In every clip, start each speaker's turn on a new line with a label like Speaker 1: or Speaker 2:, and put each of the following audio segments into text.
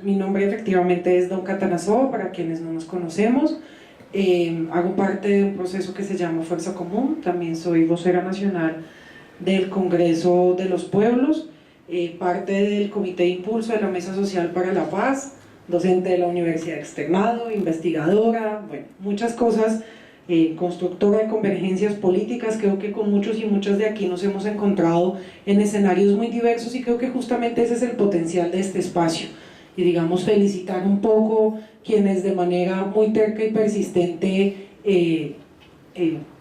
Speaker 1: Mi nombre efectivamente es Don Catanazó, para quienes no nos conocemos. Hago parte de un proceso que se llama Fuerza Común, también soy vocera nacional del Congreso de los Pueblos, parte del Comité de Impulso de la Mesa Social para la Paz, docente de la Universidad Externado, investigadora, bueno, muchas cosas, constructora de convergencias políticas. Creo que con muchos y muchas de aquí nos hemos encontrado en escenarios muy diversos y creo que justamente ese es el potencial de este espacio. Y digamos, felicitar un poco quienes de manera muy terca y persistente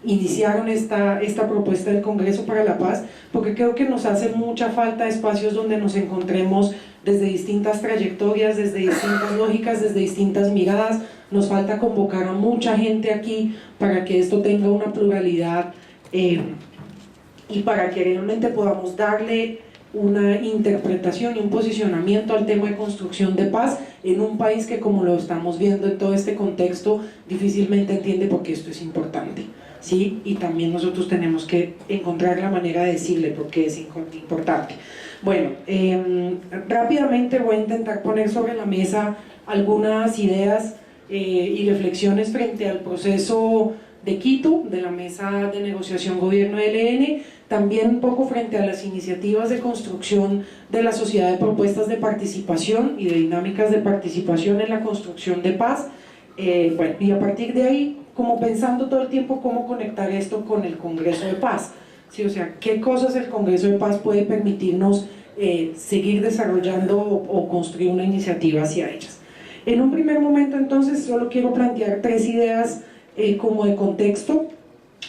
Speaker 1: iniciaron esta propuesta del Congreso para la Paz, porque creo que nos hace mucha falta espacios donde nos encontremos desde distintas trayectorias, desde distintas lógicas, desde distintas miradas. Nos falta convocar a mucha gente aquí para que esto tenga una pluralidad y para que realmente podamos darle una interpretación y un posicionamiento al tema de construcción de paz en un país que, como lo estamos viendo en todo este contexto, difícilmente entiende por qué esto es importante, ¿sí? Y también nosotros tenemos que encontrar la manera de decirle por qué es importante. Bueno, rápidamente voy a intentar poner sobre la mesa algunas ideas y reflexiones frente al proceso de Quito, de la mesa de negociación gobierno-ELN, también un poco frente a las iniciativas de construcción de la sociedad de propuestas de participación y de dinámicas de participación en la construcción de paz. Bueno, y a partir de ahí, como pensando todo el tiempo cómo conectar esto con el Congreso de Paz, ¿sí? O sea, qué cosas el Congreso de Paz puede permitirnos seguir desarrollando o construir una iniciativa hacia ellas. En un primer momento, entonces, solo quiero plantear tres ideas como de contexto,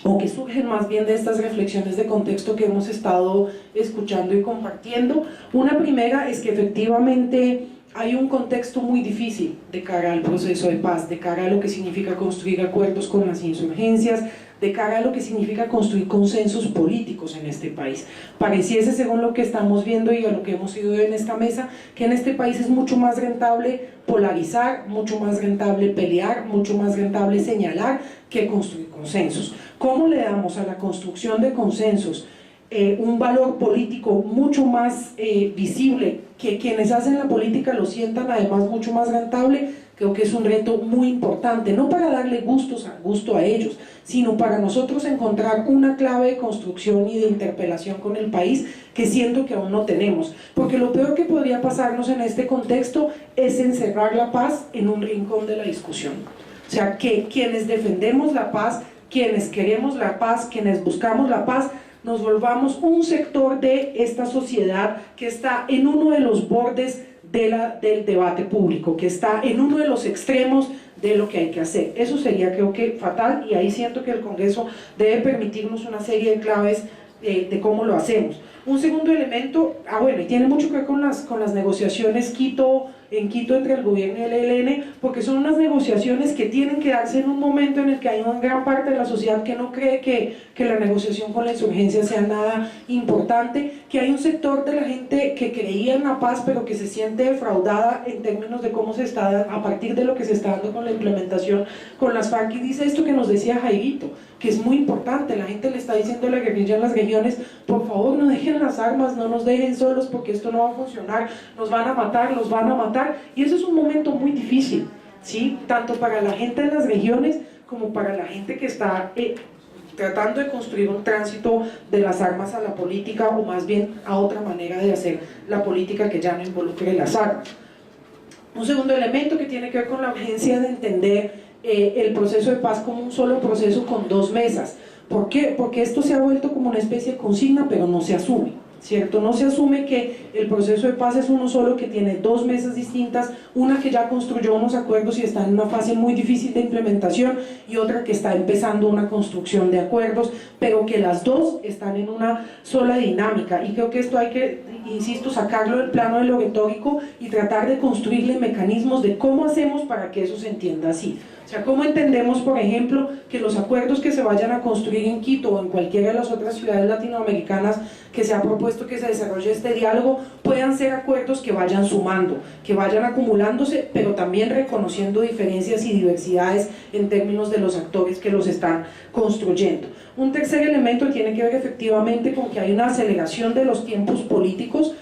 Speaker 1: o que surgen más bien de estas reflexiones de contexto que hemos estado escuchando y compartiendo. Una primera es que efectivamente hay un contexto muy difícil de cara al proceso de paz, de cara a lo que significa construir acuerdos con las insurgencias, de cara a lo que significa construir consensos políticos en este país. Pareciese, según lo que estamos viendo y a lo que hemos ido en esta mesa, que en este país es mucho más rentable polarizar, mucho más rentable pelear, mucho más rentable señalar que construir consensos. ¿Cómo le damos a la construcción de consensos un valor político mucho más visible, que quienes hacen la política lo sientan además mucho más rentable? Creo que es un reto muy importante, no para darle gusto a ellos, sino para nosotros encontrar una clave de construcción y de interpelación con el país que siento que aún no tenemos, porque lo peor que podría pasarnos en este contexto es encerrar la paz en un rincón de la discusión. O sea, que quienes defendemos la paz, quienes queremos la paz, quienes buscamos la paz, nos volvamos un sector de esta sociedad que está en uno de los bordes del debate público, que está en uno de los extremos de lo que hay que hacer. Eso sería, creo que, fatal, y ahí siento que el Congreso debe permitirnos una serie de claves de cómo lo hacemos. Un segundo elemento, bueno, y tiene mucho que ver con las negociaciones en Quito entre el gobierno y el ELN, porque son unas negociaciones que tienen que darse en un momento en el que hay una gran parte de la sociedad que no cree que la negociación con la insurgencia sea nada importante, que hay un sector de la gente que creía en la paz pero que se siente defraudada en términos de cómo se está, a partir de lo que se está dando con la implementación con las FARC, y dice esto que nos decía Jairito, que es muy importante. La gente le está diciendo a la guerrilla en las regiones: por favor, no dejen las armas, no nos dejen solos porque esto no va a funcionar, nos van a matar, los van a matar. Y eso es un momento muy difícil, ¿sí? Tanto para la gente en las regiones como para la gente que está tratando de construir un tránsito de las armas a la política, o más bien a otra manera de hacer la política que ya no involucre las armas. Un segundo elemento que tiene que ver con la urgencia de entender el proceso de paz como un solo proceso con dos mesas. ¿Por qué? Porque esto se ha vuelto como una especie de consigna, pero no se asume, ¿cierto? No se asume que el proceso de paz es uno solo, que tiene dos mesas distintas, una que ya construyó unos acuerdos y está en una fase muy difícil de implementación, y otra que está empezando una construcción de acuerdos, pero que las dos están en una sola dinámica. Y creo que esto hay que, insisto, sacarlo del plano de lo retórico y tratar de construirle mecanismos de cómo hacemos para que eso se entienda así. O sea, ¿cómo entendemos, por ejemplo, que los acuerdos que se vayan a construir en Quito o en cualquiera de las otras ciudades latinoamericanas que se ha propuesto que se desarrolle este diálogo puedan ser acuerdos que vayan sumando, que vayan acumulándose, pero también reconociendo diferencias y diversidades en términos de los actores que los están construyendo? Un tercer elemento tiene que ver efectivamente con que hay una aceleración de los tiempos políticos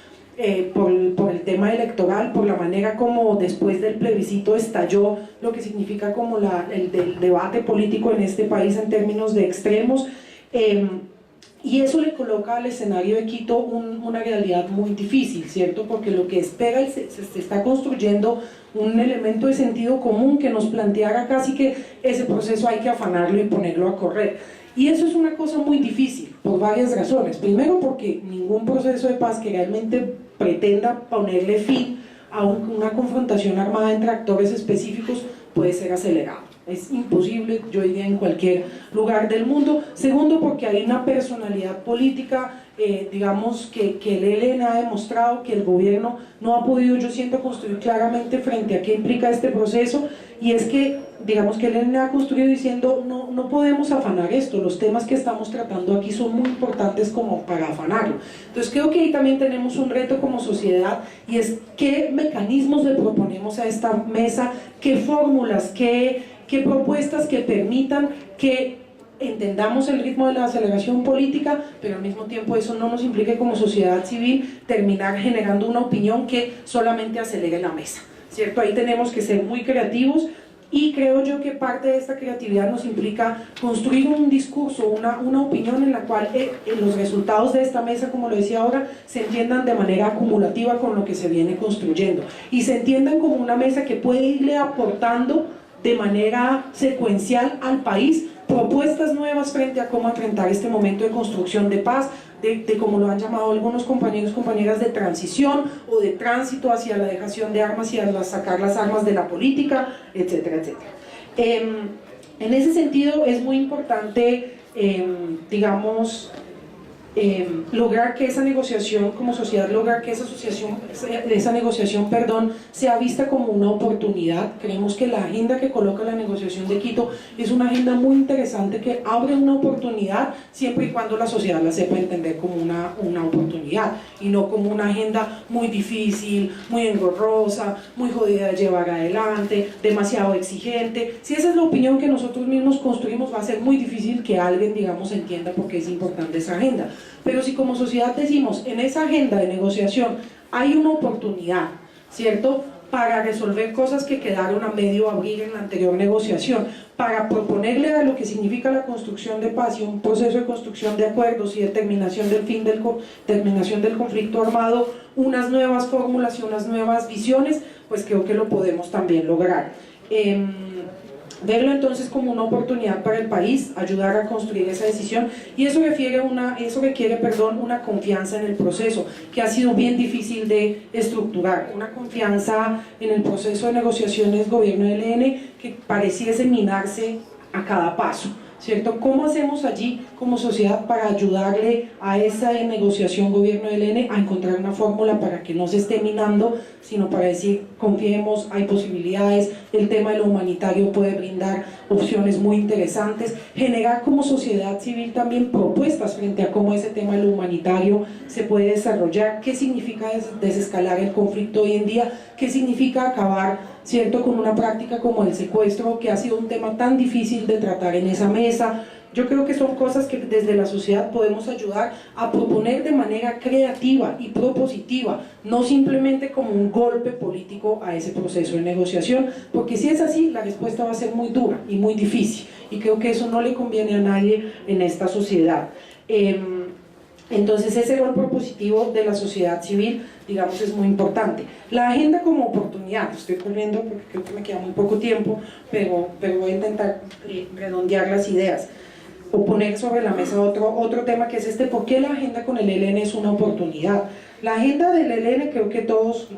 Speaker 1: por el tema electoral, por la manera como después del plebiscito estalló lo que significa como el debate político en este país en términos de extremos, y eso le coloca al escenario de Quito una realidad muy difícil, ¿cierto? Porque lo que espera se está construyendo un elemento de sentido común que nos planteara casi que ese proceso hay que afanarlo y ponerlo a correr. Y eso es una cosa muy difícil, por varias razones. Primero, porque ningún proceso de paz que realmente pretenda ponerle fin a una confrontación armada entre actores específicos puede ser acelerado. Es imposible, yo diría, en cualquier lugar del mundo. Segundo, porque hay una personalidad política, digamos, que el ELN ha demostrado que el gobierno no ha podido, yo siento, construir claramente frente a qué implica este proceso, y es que, digamos, que el ELN ha construido diciendo, no podemos afanar esto, los temas que estamos tratando aquí son muy importantes como para afanarlo. Entonces creo que ahí también tenemos un reto como sociedad, y es qué mecanismos le proponemos a esta mesa, qué fórmulas, qué propuestas que permitan que entendamos el ritmo de la aceleración política, pero al mismo tiempo eso no nos implique como sociedad civil terminar generando una opinión que solamente acelere la mesa, ¿cierto? Ahí tenemos que ser muy creativos, y creo yo que parte de esta creatividad nos implica construir un discurso, una opinión en la cual los resultados de esta mesa, como lo decía ahora, se entiendan de manera acumulativa con lo que se viene construyendo, y se entiendan como una mesa que puede irle aportando de manera secuencial al país propuestas nuevas frente a cómo enfrentar este momento de construcción de paz, de como lo han llamado algunos compañeros y compañeras, de transición o de tránsito hacia la dejación de armas y a sacar las armas de la política, etcétera, etcétera. En ese sentido es muy importante, digamos, lograr que esa negociación como sociedad, lograr que esa negociación, sea vista como una oportunidad. Creemos que la agenda que coloca la negociación de Quito es una agenda muy interesante que abre una oportunidad siempre y cuando la sociedad la sepa entender como una oportunidad y no como una agenda muy difícil, muy engorrosa, muy jodida de llevar adelante, demasiado exigente. Si esa es la opinión que nosotros mismos construimos, va a ser muy difícil que alguien, digamos, entienda por qué es importante esa agenda. Pero si como sociedad decimos, en esa agenda de negociación hay una oportunidad, ¿cierto?, para resolver cosas que quedaron a medio abrir en la anterior negociación, para proponerle a lo que significa la construcción de paz y un proceso de construcción de acuerdos y de terminación del conflicto armado, unas nuevas fórmulas y unas nuevas visiones, pues creo que lo podemos también lograr. Verlo entonces como una oportunidad para el país, ayudar a construir esa decisión, y eso requiere una confianza en el proceso, que ha sido bien difícil de estructurar, una confianza en el proceso de negociaciones gobierno-ELN que pareciese minarse a cada paso, ¿cierto? ¿Cómo hacemos allí como sociedad para ayudarle a esa negociación gobierno-ELN a encontrar una fórmula para que no se esté minando, sino para decir, confiemos, hay posibilidades, el tema de lo humanitario puede brindar opciones muy interesantes, generar como sociedad civil también propuestas frente a cómo ese tema de lo humanitario se puede desarrollar, qué significa desescalar el conflicto hoy en día, qué significa acabar, ¿cierto?, con una práctica como el secuestro, que ha sido un tema tan difícil de tratar en esa mesa. Yo creo que son cosas que desde la sociedad podemos ayudar a proponer de manera creativa y propositiva, no simplemente como un golpe político a ese proceso de negociación, porque si es así, la respuesta va a ser muy dura y muy difícil, y creo que eso no le conviene a nadie en esta sociedad. Entonces ese rol propositivo de la sociedad civil, digamos, es muy importante. La agenda como oportunidad, estoy corriendo porque creo que me queda muy poco tiempo, pero voy a intentar redondear las ideas o poner sobre la mesa otro tema, que es ¿por qué la agenda con el ELN es una oportunidad? La agenda del ELN, creo que todos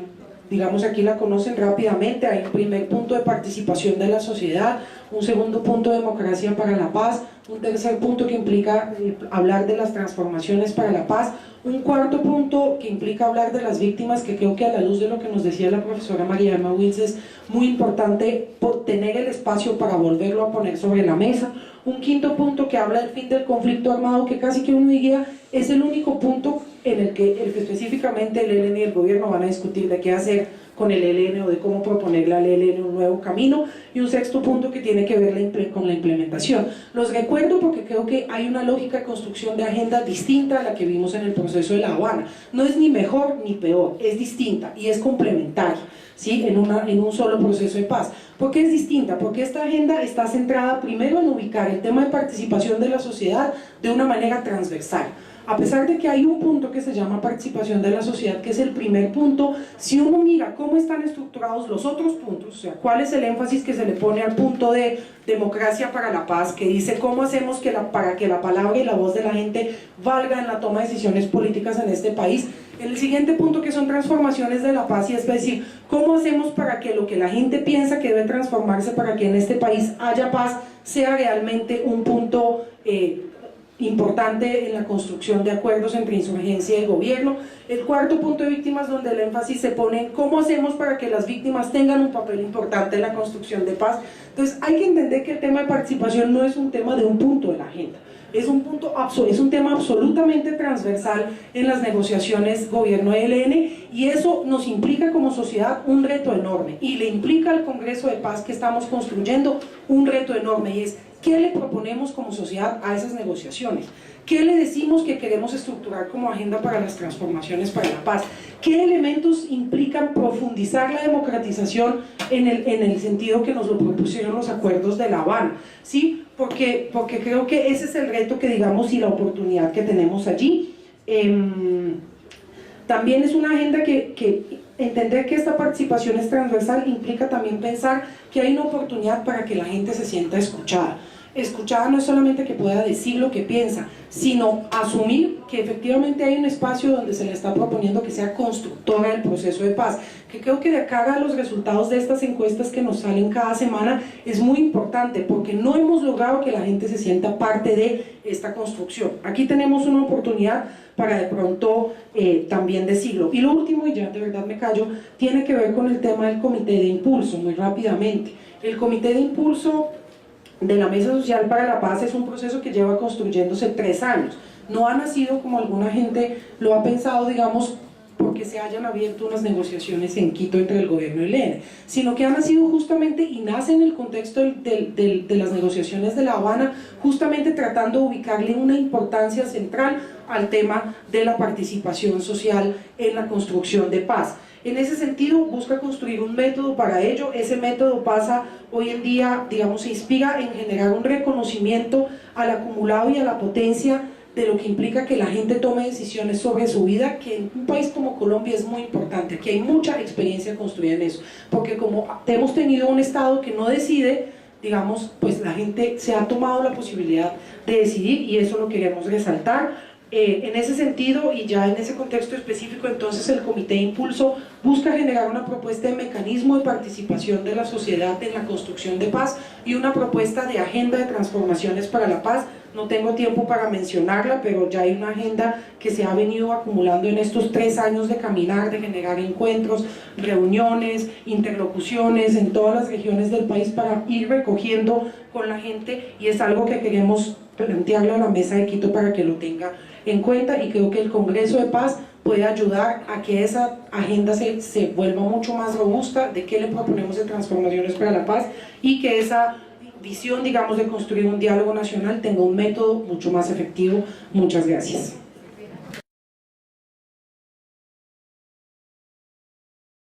Speaker 1: digamos aquí la conocen rápidamente. Hay un primer punto de participación de la sociedad, un segundo punto de democracia para la paz, un tercer punto que implica hablar de las transformaciones para la paz, un cuarto punto que implica hablar de las víctimas, que creo que a la luz de lo que nos decía la profesora María Emma Wills es muy importante tener el espacio para volverlo a poner sobre la mesa, un quinto punto que habla del fin del conflicto armado, que casi que uno diría es el único punto en el que específicamente el ELN y el gobierno van a discutir de qué hacer con el ELN o de cómo proponerle al ELN un nuevo camino, y un sexto punto que tiene que ver con la implementación. Los recuerdo porque creo que hay una lógica de construcción de agenda distinta a la que vimos en el proceso de La Habana. No es ni mejor ni peor, es distinta y es complementaria, ¿sí? en un solo proceso de paz. ¿Por qué es distinta? Porque esta agenda está centrada primero en ubicar el tema de participación de la sociedad de una manera transversal. A pesar de que hay un punto que se llama participación de la sociedad, que es el primer punto, si uno mira cómo están estructurados los otros puntos, o sea, cuál es el énfasis que se le pone al punto de democracia para la paz, que dice cómo hacemos para que la palabra y la voz de la gente valga en la toma de decisiones políticas en este país. El siguiente punto, que son transformaciones de la paz, y es decir, cómo hacemos para que lo que la gente piensa que debe transformarse para que en este país haya paz, sea realmente un punto importante en la construcción de acuerdos entre insurgencia y gobierno. El cuarto punto de víctimas, donde el énfasis se pone en cómo hacemos para que las víctimas tengan un papel importante en la construcción de paz. Entonces hay que entender que el tema de participación no es un tema de un punto de la agenda, es un tema absolutamente transversal en las negociaciones gobierno-ELN, y eso nos implica como sociedad un reto enorme, y le implica al Congreso de Paz que estamos construyendo un reto enorme, y es ¿qué le proponemos como sociedad a esas negociaciones? ¿Qué le decimos que queremos estructurar como agenda para las transformaciones para la paz? ¿Qué elementos implican profundizar la democratización en el sentido que nos lo propusieron los acuerdos de La Habana? ¿Sí? Porque creo que ese es el reto que digamos y la oportunidad que tenemos allí. También es una agenda que entender que esta participación es transversal implica también pensar que hay una oportunidad para que la gente se sienta escuchada. Escuchada no es solamente que pueda decir lo que piensa, sino asumir que efectivamente hay un espacio donde se le está proponiendo que sea constructora del proceso de paz, que creo que de cara a los resultados de estas encuestas que nos salen cada semana es muy importante, porque no hemos logrado que la gente se sienta parte de esta construcción. Aquí tenemos una oportunidad para de pronto también decirlo. Y lo último, y ya de verdad me callo, tiene que ver con el tema del comité de impulso, muy rápidamente. El comité de impulso de la Mesa Social para la Paz es un proceso que lleva construyéndose 3 años. No ha nacido como alguna gente lo ha pensado, digamos, porque se hayan abierto unas negociaciones en Quito entre el gobierno y el ELN, sino que ha nacido justamente y nace en el contexto de las negociaciones de La Habana, justamente tratando de ubicarle una importancia central al tema de la participación social en la construcción de paz. En ese sentido busca construir un método para ello. Ese método pasa hoy en día, digamos, se inspira en generar un reconocimiento al acumulado y a la potencia de lo que implica que la gente tome decisiones sobre su vida, que en un país como Colombia es muy importante, que hay mucha experiencia construida en eso, porque como hemos tenido un Estado que no decide, digamos, pues la gente se ha tomado la posibilidad de decidir, y eso lo queremos resaltar. En ese sentido, y ya en ese contexto específico, entonces el Comité de Impulso busca generar una propuesta de mecanismo de participación de la sociedad en la construcción de paz y una propuesta de agenda de transformaciones para la paz. No tengo tiempo para mencionarla, pero ya hay una agenda que se ha venido acumulando en estos 3 años de caminar, de generar encuentros, reuniones, interlocuciones en todas las regiones del país para ir recogiendo con la gente, y es algo que queremos plantearlo a la Mesa de Quito para que lo tenga en cuenta, y creo que el Congreso de Paz puede ayudar a que esa agenda se vuelva mucho más robusta, de qué le proponemos de transformaciones para la paz, y que esa visión, digamos, de construir un diálogo nacional tenga un método mucho más efectivo. Muchas gracias.